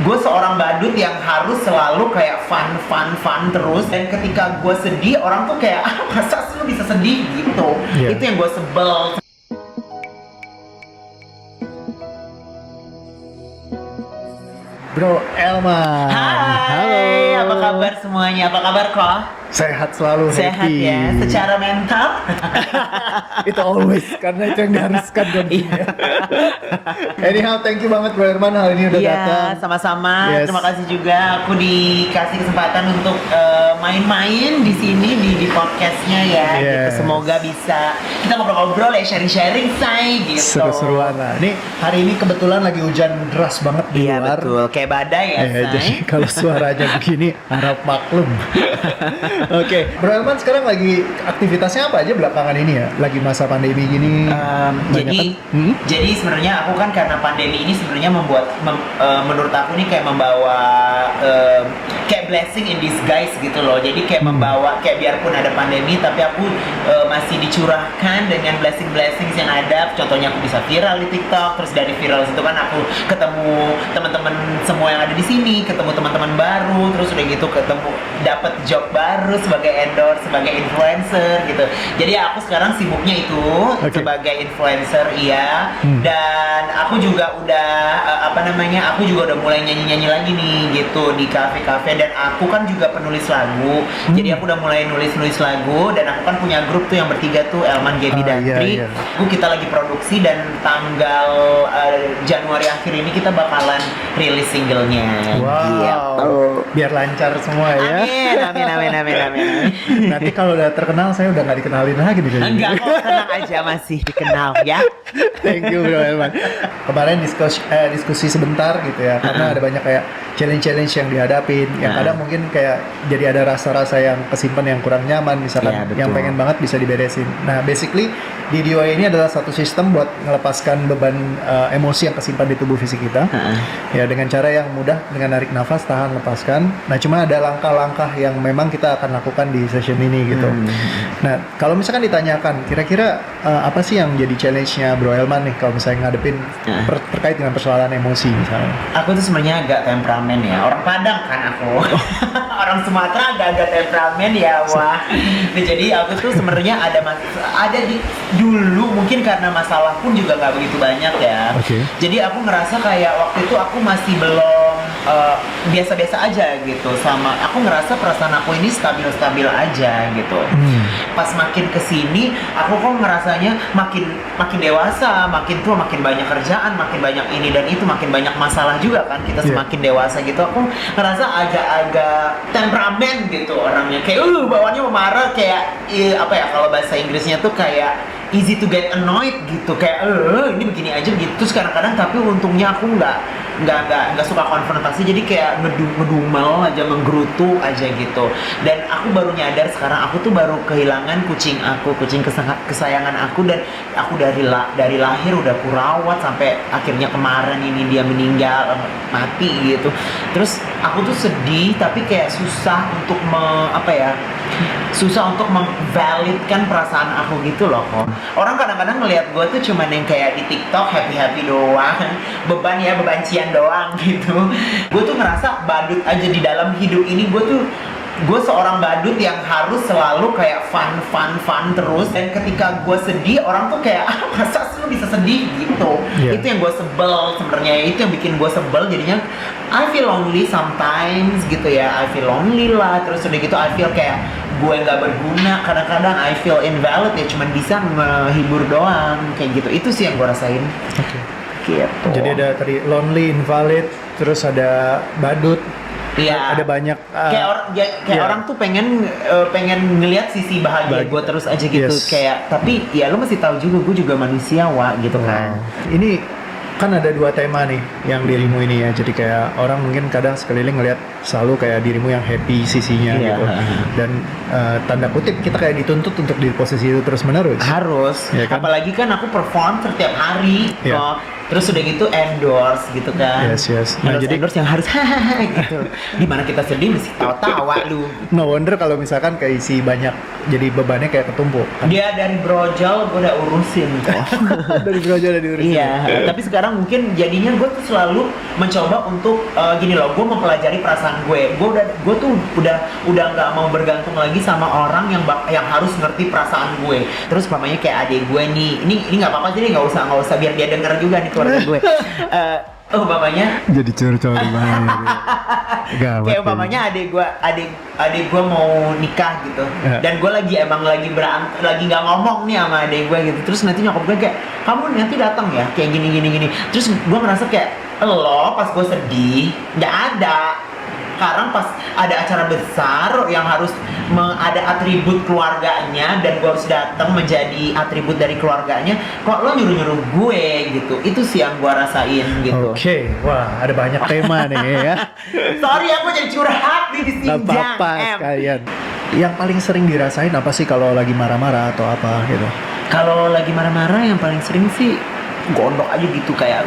gue seorang badut yang harus selalu kayak fun terus, dan ketika gue sedih orang tuh kayak masa sih lu bisa sedih gitu. Itu yang gue sebel. Bro Elman. Hai, halo. apa kabar semuanya? Apa kabar kok? Sehat selalu, Sehat happy. ya, secara mental. Itu always, karena itu yang diharuskan dongnya. Anyhow, thank you banget Bro Elman hari ini udah datang. Iya, sama-sama. Yes. Terima kasih juga aku dikasih kesempatan untuk main-main di sini di podcastnya ya. Gitu. Yes. Semoga bisa kita ngobrol-ngobrol ya, sharing-sharing say gitu. Seru-seruan lah. Nih hari ini kebetulan lagi hujan deras banget di Iya luar. betul, kayak badai ya say. Jadi kalau suaranya begini harap maklum. Oke, Bro Elman sekarang lagi aktivitasnya apa aja belakangan ini ya? Lagi masa pandemi gini. Jadi sebenarnya aku kan karena pandemi ini sebenarnya menurut aku nih kayak membawa kayak blessing in disguise gitu loh. Jadi kayak membawa kayak biarpun ada pandemi tapi aku masih dicurahkan dengan blessing yang ada. Contohnya aku bisa viral di TikTok, terus dari viral itu kan aku ketemu teman-teman semua yang ada di sini, ketemu teman-teman baru, terus udah gitu ketemu dapat job baru sebagai endorse, sebagai influencer gitu. Jadi aku sekarang sibuknya itu sebagai influencer iya. Dan aku juga udah aku juga udah mulai nyanyi-nyanyi lagi nih gitu di kafe-kafe, dan aku kan juga penulis lagu. Jadi aku udah mulai nulis lagu, dan aku kan punya grup tuh yang bertiga tuh, Elman, Gaby dan Tri. Kita lagi produksi dan tanggal Januari akhir ini kita bakalan rilis singlenya. Wow. Gitu. Biar lancar semua ya. Amin. Nanti kalau udah terkenal saya udah nggak dikenalin lagi nih. Enggak kok, tenang aja, masih dikenal ya. Thank you Bro Elman. Kemarin diskusi sebentar gitu ya, karena ada banyak kayak challenge yang dihadapin, yang kadang mungkin kayak jadi ada rasa-rasa yang kesimpan yang kurang nyaman, misalkan yang pengen banget bisa diberesin. Nah basically di DIY ini adalah satu sistem buat melepaskan beban emosi yang kesimpan di tubuh fisik kita. Ya dengan cara yang mudah, dengan narik nafas, tahan, lepaskan. Nah cuma ada langkah-langkah yang memang kita akan lakukan di session ini gitu. Nah kalau misalkan ditanyakan kira-kira apa sih yang jadi challenge-nya Bro Elman nih kalau misalnya ngadepin terkait dengan persoalan emosi misalnya? Aku tuh sebenarnya agak temperamen ya, orang Padang kan aku. Orang Sumatera agak temperamen ya, wah. Nah, jadi aku tuh sebenarnya ada di dulu mungkin karena masalah pun juga nggak begitu banyak ya. Jadi aku ngerasa kayak waktu itu aku masih belum biasa-biasa aja gitu, sama aku ngerasa perasaan aku ini stabil-stabil aja gitu. Pas makin kesini aku kok ngerasanya makin dewasa, makin tua, makin banyak kerjaan, makin banyak ini dan itu, makin banyak masalah juga kan kita semakin dewasa gitu. Aku ngerasa agak temperamen gitu orangnya, kayak bawaannya marah, kayak apa ya kalau bahasa Inggrisnya tuh kayak easy to get annoyed gitu, kayak ini begini aja begitu. Terus kadang-kadang tapi untungnya aku nggak suka konfrontasi, jadi kayak ngedumel aja, menggerutu aja gitu. Dan aku baru nyadar sekarang aku tuh baru kehilangan kucing kesayangan aku, dan aku dari lahir udah aku rawat sampai akhirnya kemarin ini dia meninggal, mati gitu. Terus aku tuh sedih tapi kayak susah untuk memvalidkan perasaan aku gitu loh kok. Orang kadang-kadang ngelihat gue tuh cuman yang kayak di TikTok happy doang, bebancian doang gitu. Gue tuh ngerasa badut aja di dalam hidup ini. Gue seorang badut yang harus selalu kayak fun terus, dan ketika gue sedih orang tuh kayak masa sih lu bisa sedih gitu. Itu yang gue sebel sebenarnya, itu yang bikin gue sebel. Jadinya I feel lonely sometimes gitu ya, I feel lonely lah. Terus udah gitu I feel kayak gue nggak berguna, kadang-kadang I feel invalid ya, cuman bisa menghibur doang kayak gitu. Itu sih yang gue rasain. Gitu. Jadi ada tadi lonely, invalid, terus ada badut. Iya. Ada banyak kayak orang tuh pengen ngelihat sisi bahagia gue terus aja gitu. Kayak tapi ya lo mesti tahu juga gue juga manusia gitu kan. Ini kan ada dua tema nih yang dirimu ini ya. Jadi kayak orang mungkin kadang sekeliling ngelihat selalu kayak dirimu yang happy sisinya gitu. Dan tanda kutip kita kayak dituntut untuk di posisi itu terus menerus. Harus. Ya kan? Apalagi kan aku perform setiap hari. terus udah gitu endorse gitu kan. Yes. Nah, Endorse, jadi endorse yang harus hahaha gitu. Dimana kita sedih mesti tawa-tawa lu. no wonder kalau misalkan keisi banyak, jadi bebannya kayak ketumpuk. Dia dari brojol gue udah urusin kok. Dari belajar dari urusan. Iya, tapi sekarang mungkin jadinya gue tuh selalu mencoba untuk gini loh, gue mempelajari perasaan gue. Gue tuh udah nggak mau bergantung lagi sama orang yang harus ngerti perasaan gue. Terus mamanya kayak adik gue nih, ini nggak apa-apa sih, nggak usah biar dia denger juga nih keluarga gue. Mamanya Jadi curcol banget. Gawat. kayak mamanya adik gue mau nikah gitu, dan gue lagi nggak ngomong nih sama adik gue gitu. Terus nanti nyokap gue kayak, kamu nanti datang ya kayak gini. Terus gue ngerasa kayak, lo pas gue sedih nggak ada. Sekarang pas ada acara besar yang harus ada atribut keluarganya dan gue harus datang menjadi atribut dari keluarganya, kok lo nyuruh gue gitu. Itu sih yang gue rasain gitu. Oke, wah ada banyak tema nih ya. Sorry aku jadi curhat nih di Gak Sinjang. apa-apa sekalian. Yang paling sering dirasain apa sih kalau lagi marah-marah atau apa gitu? Kalau lagi marah-marah yang paling sering sih gondok aja gitu, kayak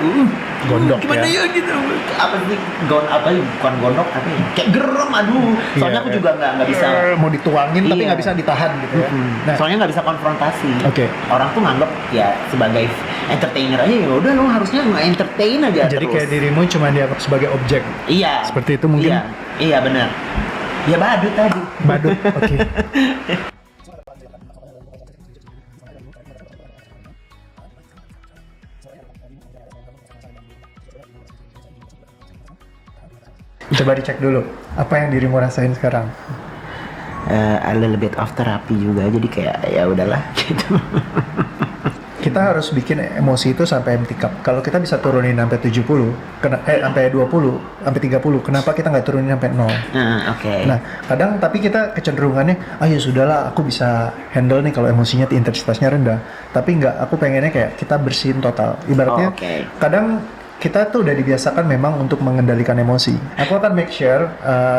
Gondok gimana ya? gitu, apa sih bukan gondok tapi kayak gerem, aduh. Soalnya aku juga nggak bisa mau dituangin tapi Iya. nggak bisa ditahan gitu ya. Nah, soalnya nggak bisa konfrontasi. Oke. Orang tuh nganggap ya sebagai entertainer aja, ya udah lo harusnya nge-entertain aja jadi terus. kayak dirimu cuma dianggap sebagai objek. Iya. Seperti itu mungkin? Iya benar. Ya badut tadi. Badut, oke. Coba dicek dulu apa yang dirimu rasain sekarang. A little bit of therapy juga, jadi kayak ya udahlah gitu. Kita harus bikin emosi itu sampai empty cup. Kalau kita bisa turunin sampai 70, sampai 20, sampai 30, kenapa kita nggak turunin sampai 0? Oke. Nah, kadang tapi kita kecenderungannya, ya sudahlah, aku bisa handle nih kalau emosinya intensitasnya rendah. Tapi nggak, aku pengennya kayak kita bersihin total. Ibaratnya, kadang kita tuh udah dibiasakan memang untuk mengendalikan emosi. Aku akan make sure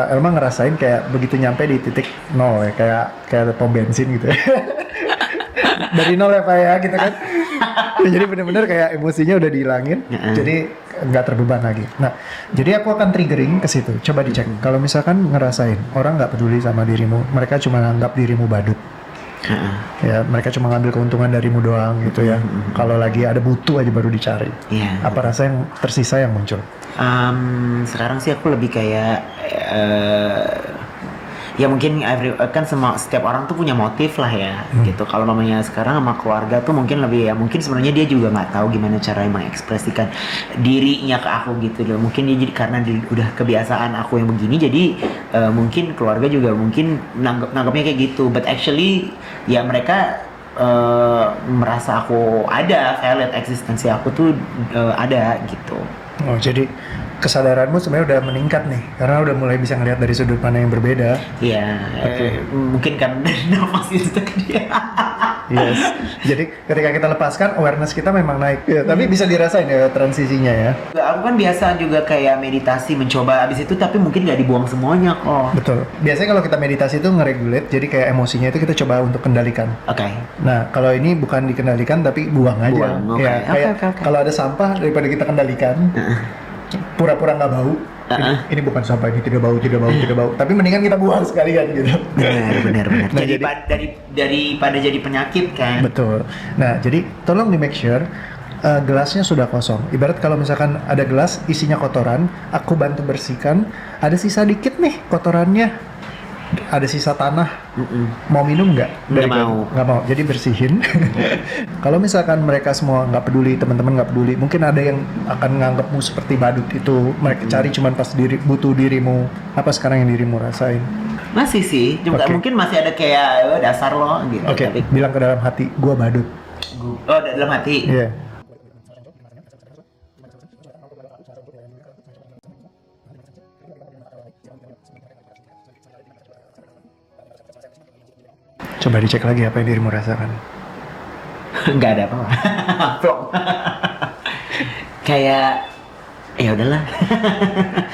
Elma ngerasain kayak begitu nyampe di titik 0 ya, kayak pom bensin gitu ya. Dari 0 ya Pak ya, gitu kan. Jadi benar-benar kayak emosinya udah dihilangin, jadi nggak terbeban lagi. Nah, jadi aku akan triggering ke situ. Coba dicek. Kalau misalkan ngerasain orang nggak peduli sama dirimu, mereka cuma nganggap dirimu badut. Ya, mereka cuma ngambil keuntungan darimu doang gitu ya. Kalau lagi ada butuh aja baru dicari. Apa rasa yang tersisa yang muncul? Sekarang sih aku lebih kayak ya mungkin kan setiap orang tuh punya motif lah ya gitu. Kalau mamanya sekarang sama keluarga tuh mungkin lebih ya, mungkin sebenarnya dia juga nggak tahu gimana cara mengekspresikan dirinya ke aku gitu loh. Mungkin dia jadi karena udah kebiasaan aku yang begini, jadi mungkin keluarga juga mungkin nanggapnya kayak gitu. But actually ya mereka merasa aku ada, valid, eksistensi aku tuh ada gitu. Oh, jadi kesadaranmu sebenarnya udah meningkat nih, karena udah mulai bisa ngelihat dari sudut pandang yang berbeda. Iya, mungkin kan nafas itu tadi. Yes. Jadi ketika kita lepaskan, awareness kita memang naik. Ya, tapi bisa dirasain ya transisinya ya. Aku kan biasa juga kayak meditasi, mencoba abis itu, tapi mungkin nggak dibuang semuanya kok. Betul. Biasanya kalau kita meditasi itu nge-regulate, jadi kayak emosinya itu kita coba untuk kendalikan. Oke. Nah, kalau ini bukan dikendalikan tapi buang aja. Buang, Ya, kayak kalau ada sampah daripada kita kendalikan, pura-pura nggak bau. Ini bukan sampah, ini tidak bau. Tapi mendingan kita buang sekalian gitu. Benar. Nah, jadi daripada jadi penyakit kan. Betul. Nah, jadi tolong di make sure gelasnya sudah kosong. Ibarat kalau misalkan ada gelas isinya kotoran, aku bantu bersihkan. Ada sisa dikit nih kotorannya. Ada sisa tanah. Mau minum nggak? Nggak mau. Jadi bersihin. Kalau misalkan mereka semua nggak peduli, teman-teman nggak peduli, mungkin ada yang akan nganggapmu seperti badut itu. Mereka cari cuman pas butuh dirimu. Apa sekarang yang dirimu rasain? Masih sih, juga mungkin masih ada kayak dasar lo gitu. Oke. Bilang ke dalam hati, gua badut. Oh, dalam hati. Iya. Coba dicek lagi apa yang dirimu rasakan. Nggak ada apa-apa. Kayak ya udahlah.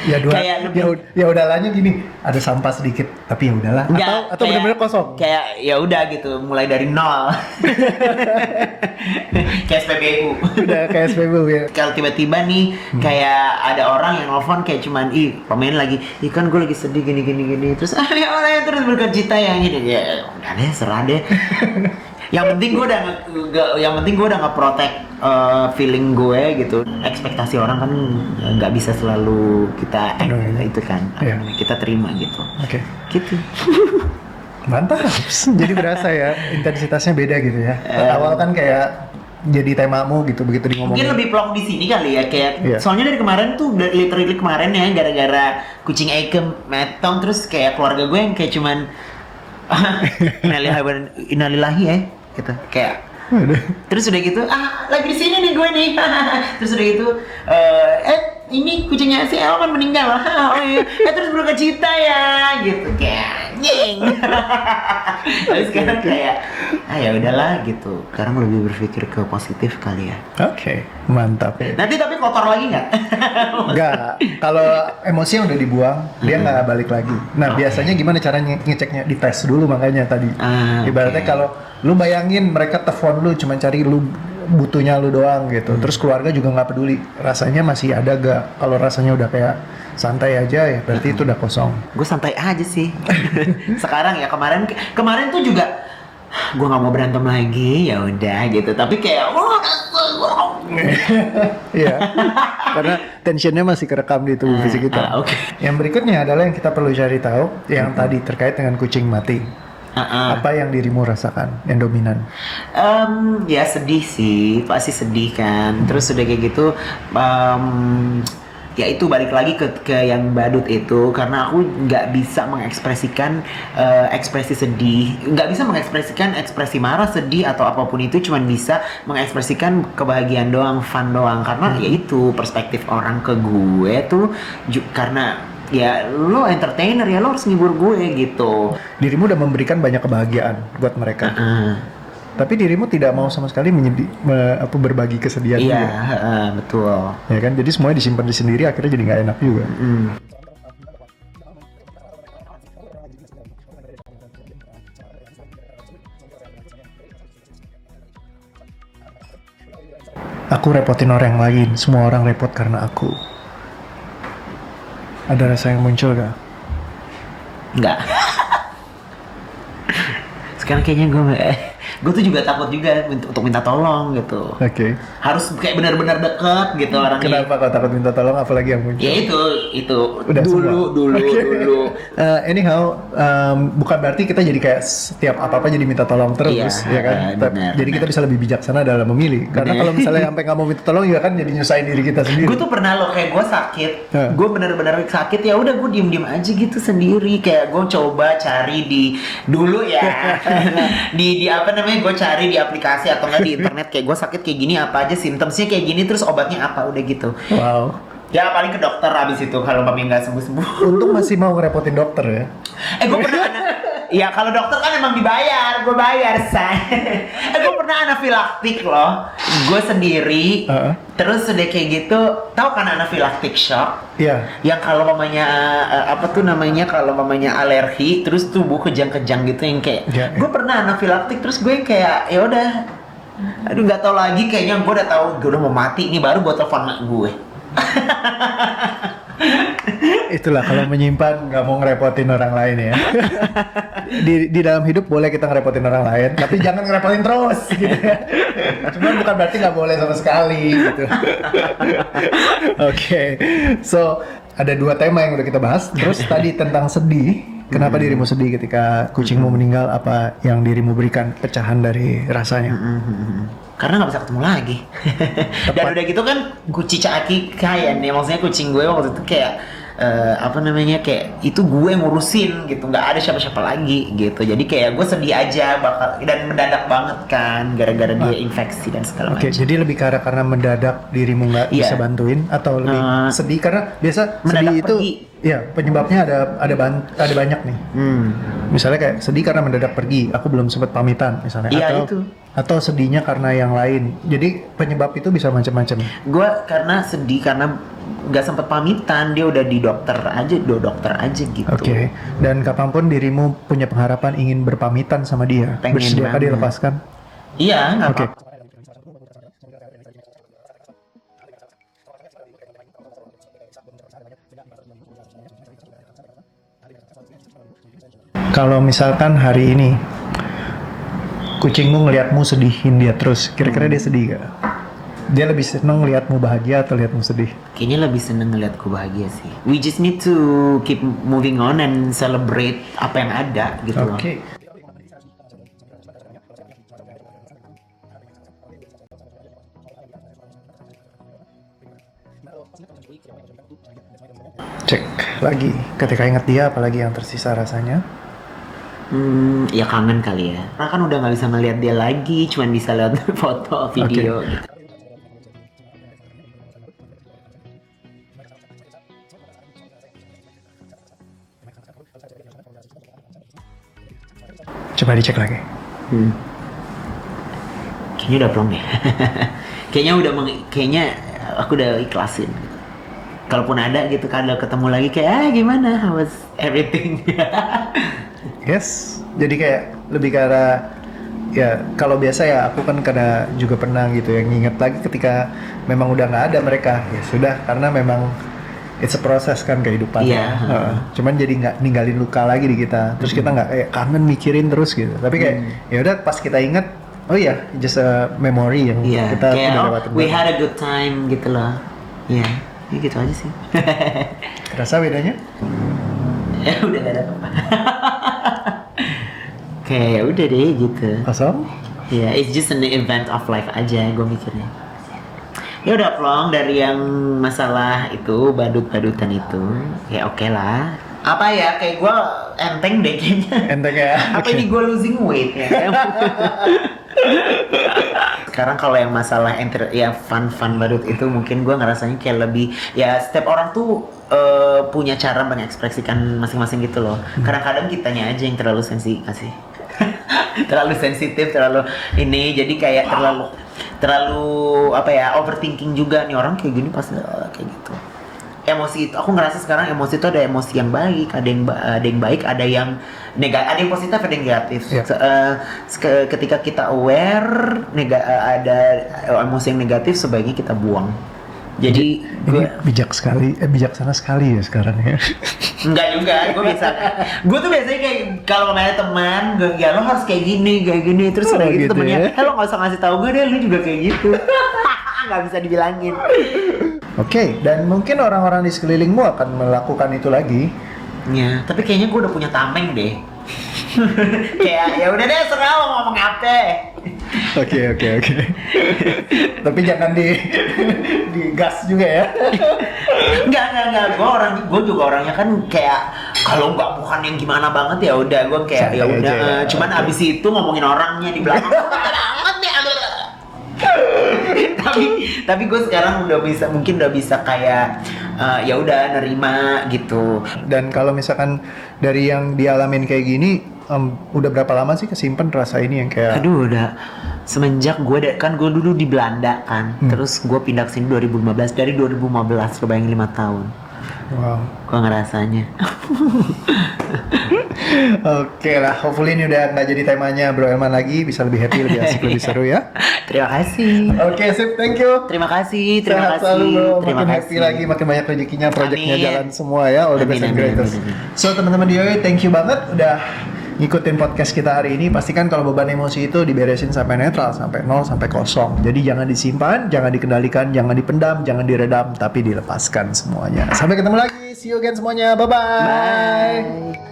Ya dua, Kayak lebih- ya udahlah gini, ada sampah sedikit, tapi ya udahlah. Enggak, Atau benar-benar kosong. Kayak ya udah gitu, mulai dari nol. Kayak SPBU. Udah kayak SPBU ya. Kalau tiba-tiba nih kayak ada orang yang nelfon kayak cuman pemain lagi, kan gue lagi sedih gini terus ya Allah terus berkecita ya gini ya udah deh serah deh. Yang penting gue udah nge-protect feeling gue gitu. Ekspektasi orang kan nggak bisa selalu kita itu kan Iya. kita terima gitu. Oke. Gitu. Mantap. Jadi berasa ya intensitasnya beda gitu ya. Awal kan kayak jadi temamu gitu begitu di ngomongin. Mungkin lebih plong di sini kali ya kayak Iya. soalnya dari kemarin tuh literally kemarin ya gara-gara kucing Aikem metong terus kayak keluarga gue yang kayak cuman innalillahi ya gitu kayak terus udah gitu lagi di sini nih gue nih terus udah gitu ini kucingnya si Elman meninggal oh iya terus berduka cita ya gitu kayak nyeng. Tapi sekarang kayak ya udahlah gitu sekarang lebih berpikir ke positif kali ya. Oke, mantap ya. Nanti tapi kotor lagi nggak? Enggak, kalau emosinya udah dibuang, dia nggak balik lagi. Nah, biasanya gimana caranya ngeceknya? Dites dulu makanya tadi. Ibaratnya kalau lu bayangin mereka telepon lu cuma cari lu butuhnya lu doang gitu. Terus keluarga juga nggak peduli. Rasanya masih ada gak? Kalau rasanya udah kayak santai aja ya, berarti itu udah kosong. Gue santai aja sih. Sekarang ya kemarin tuh juga gue nggak mau berantem lagi ya udah gitu. Tapi kayak Iya. Karena tensionnya masih kerekam di tubuh fisik kita. Oke. Yang berikutnya adalah yang kita perlu cari tahu yang tadi terkait dengan kucing mati. Apa yang dirimu rasakan yang dominan? Ya sedih sih, pasti sedih kan. Terus udah kayak gitu, ya itu balik lagi ke yang badut itu karena aku nggak bisa mengekspresikan ekspresi sedih, nggak bisa mengekspresikan ekspresi marah, sedih atau apapun itu, cuman bisa mengekspresikan kebahagiaan doang, fun doang karena ya itu perspektif orang ke gue tuh karena ya lo entertainer ya lo harus ngibur gue gitu. Dirimu udah memberikan banyak kebahagiaan buat mereka. Tapi dirimu tidak mau sama sekali berbagi kesedihan Iya, juga. betul. Ya kan, jadi semuanya disimpan di sendiri akhirnya jadi nggak enak juga. Aku repotin orang lain, semua orang repot karena aku. Ada rasa yang muncul gak? Enggak. Sekarang kayaknya gue tuh juga takut juga untuk minta tolong gitu. Oke. Harus kayak benar-benar deket gitu orangnya. Kenapa kau takut minta tolong apalagi yang muncul? Ya itu Udah dulu. Anyhow, bukan berarti kita jadi kayak setiap apa-apa jadi minta tolong terus, Iya, ya kan? benar, Jadi kita bisa lebih bijaksana dalam memilih. Karena kalau misalnya sampai nggak mau minta tolong, ya kan jadi nyusahin diri kita sendiri. Gue tuh pernah loh kayak gue sakit, Hah. gue benar-benar sakit ya udah gue diem aja gitu sendiri kayak gue coba cari dulu ya di apa namanya gue cari di aplikasi atau enggak di internet kayak gue sakit kayak gini apa aja simptomsnya kayak gini terus obatnya apa udah gitu. Wow. Ya paling ke dokter abis itu kalau mami nggak sembuh. Untung masih mau ngerepotin dokter ya. Gue pernah ya kalau dokter kan emang dibayar, gue bayar say. Gue pernah anafilaktik loh, gue sendiri. Terus udah kayak gitu, tahu kan anafilaktik shock? Iya. Yang kalau mamanya apa tuh namanya kalau mamanya alergi, terus tubuh kejang-kejang gitu yang kayak. Ya, Gue pernah anafilaktik terus gue kayak ya udah, aduh nggak tahu lagi kayaknya gue udah tahu gue udah mau mati ini baru gue telepon mak gue. Itulah kalau menyimpan nggak mau ngerepotin orang lain ya. Di dalam hidup boleh kita ngerepotin orang lain, tapi jangan ngerepotin terus gitu ya. Cuman bukan berarti nggak boleh sama sekali gitu. Oke, so ada 2 tema yang udah kita bahas. Terus tadi tentang sedih. Kenapa dirimu sedih ketika kucingmu meninggal? Apa yang dirimu berikan pecahan dari rasanya? Karena nggak bisa ketemu lagi. Dan udah gitu kan kucing Aki kayak nih, maksudnya kucing gue waktu itu kayak apa namanya kayak itu gue ngurusin gitu, nggak ada siapa-siapa lagi gitu. Jadi kayak gue sedih aja bakal dan mendadak banget kan gara-gara dia infeksi dan segala macam. Oke, jadi lebih karena mendadak dirimu nggak bisa bantuin atau lebih sedih karena biasa sedih itu pergi. ya penyebabnya ada banyak nih. Misalnya kayak sedih karena mendadak pergi, aku belum sempat pamitan misalnya. Iya, itu. Atau sedihnya karena yang lain. Jadi penyebab itu bisa macam-macam. Gue karena sedih karena nggak sempet pamitan, dia udah di dokter aja gitu. Oke. Dan kapanpun dirimu punya pengharapan ingin berpamitan sama dia, Pengen bersediakah banget. dilepaskan? Iya, nggak Oke. apa-apa. Kalau misalkan hari ini kucingmu ngelihatmu sedihin dia terus, kira-kira dia sedih gak? Dia lebih seneng ngelihatmu bahagia atau lihatmu sedih? Kayaknya lebih seneng ngeliatku bahagia sih. We just need to keep moving on and celebrate apa yang ada gitu loh. Oke. Cek lagi, ketika ingat dia apalagi yang tersisa rasanya? Ya kangen kali ya. Karena kan udah nggak bisa ngeliat dia lagi, cuman bisa lihat foto, video gitu. Coba dicek lagi. Kayaknya udah plong deh. Kayaknya aku udah ikhlasin. Kalaupun ada gitu, kalau ketemu lagi kayak gimana, how was everything? Yes, jadi kayak lebih ke arah ya kalau biasa ya aku kan karena juga pernah gitu yang inget lagi ketika memang udah nggak ada mereka ya sudah karena memang it's a proses kan kehidupan. Iya. Cuman jadi nggak ninggalin luka lagi di kita. Terus kita nggak kayak kangen mikirin terus gitu. Tapi kayak ya udah pas kita inget oh iya just a memory yang Iya, kita kayak udah lewatin. we had a good time gitu loh. Iya, ya gitu aja sih. Kerasa bedanya? Ya udah gak ada apa. Kayak ya udah deh gitu. Kosong? Ya, it's just an event of life aja gue mikirnya. Ya udah plong dari yang masalah itu badut-badutan itu, ya oke lah. Apa ya kayak gue enteng deh kayaknya. Enteng ya? Apa ini gue losing weight ya? Sekarang kalau yang masalah ya fun badut itu mungkin gue ngerasanya kayak lebih ya setiap orang tuh punya cara mengekspresikan masing-masing gitu loh. Kadang-kadang kitanya aja yang terlalu terlalu sensitif, terlalu ini jadi kayak terlalu apa ya overthinking juga nih orang kayak gini pas kayak gitu. Emosi itu aku ngerasa sekarang emosi itu ada emosi yang baik, ada yang baik, ada yang negatif, ada yang positif, ada yang negatif. Yeah. Ketika kita aware ada emosi yang negatif sebaiknya kita buang. Jadi ini bijaksana sekali ya sekarang ya. Enggak juga, gue tuh biasanya kayak kalau sama teman, ya lo harus kayak gini, terus udah gitu gitu temennya, ya? lo nggak usah ngasih tahu gue deh, lu juga kayak gitu, nggak bisa dibilangin. Oke, dan mungkin orang-orang di sekelilingmu akan melakukan itu lagi. Ya, tapi kayaknya gue udah punya tameng deh. Kayak ya udah deh, serah lo ngomong apa. Oke. Tapi jangan di gas juga ya. Enggak. Gue juga orangnya kan kayak kalau bukan yang gimana banget ya udah gue kayak ya udah. Cuman abis itu ngomongin orangnya di belakang. tapi gue sekarang mungkin udah bisa kayak ya udah nerima gitu. Dan kalau misalkan dari yang dialamin kayak gini, udah berapa lama sih kesimpan rasa ini yang kayak? Aduh, udah semenjak gue dulu di Belanda kan, terus gue pindah ke sini 2015. Dari 2015 lo bayangin 5 tahun. Wow. Gue ngerasanya. Oke lah, hopefully ini udah nggak jadi temanya Bro Elman lagi, bisa lebih happy, lebih asik, lebih seru ya. Terima kasih. Oke, sip, thank you. Terima kasih. Sehat selalu bro, Terima makin kasih. happy lagi, makin banyak rezekinya, proyeknya Amin. jalan semua ya, all the best and Amin. greatest. So teman-teman di OI, thank you banget udah ngikutin podcast kita hari ini. Pastikan kalau beban emosi itu diberesin sampai netral, sampai 0, sampai kosong. Jadi jangan disimpan, jangan dikendalikan, jangan dipendam, jangan diredam, tapi dilepaskan semuanya. Sampai ketemu lagi, see you again semuanya, bye-bye. Bye.